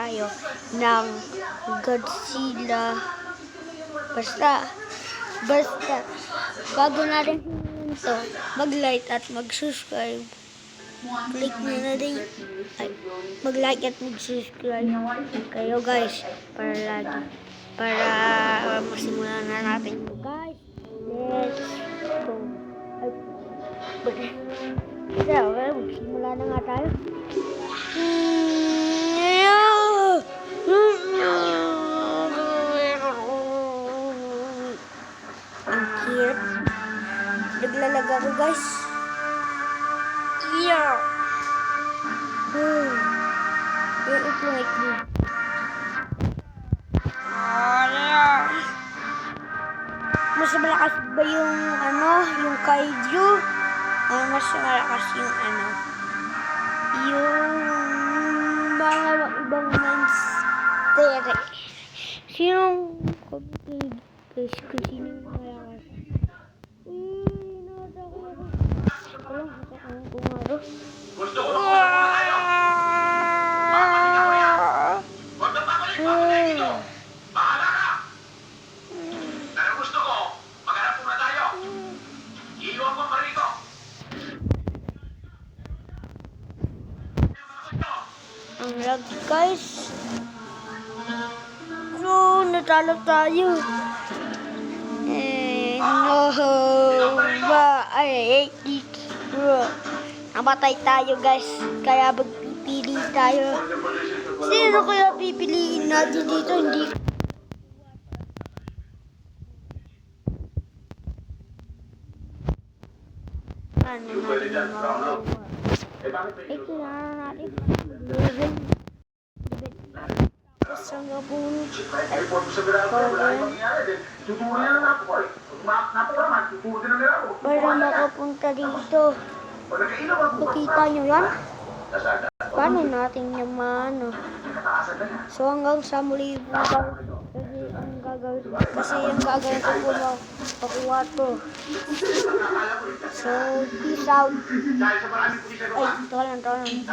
tayo ng Godzilla. Basta, bago natin ito, mag-like at mag-subscribe. Click nyo na din. Mag-like at mag-subscribe kayo guys, para masimulan na natin ito guys. Let's go. Magsimula na nga tayo. Ang hirap. Naglalag ako guys. Yeah. It's like this. Mas malakas ba yung yung kaiju? Mas malakas yung yung mga ibang monster. Sinong guys, kung sino yung malakas? Gusto ko bahala ka. Pero gusto ko, maghanap muna tayo. Iiwan mo pa rito. Ang lag guys. So, natalo tayo. Namatay tayo guys. Kaya magpipili tayo. Sino kaya pipiliin natin dito? Hindi. Ano natin magawa? Kailangan natin para makapunta dito. Nakita nyo yan? Paano natin naman? So hanggang sa muli po kasi ang gagawin ko po makuha to. So peace out. Ay, ito lang. Peace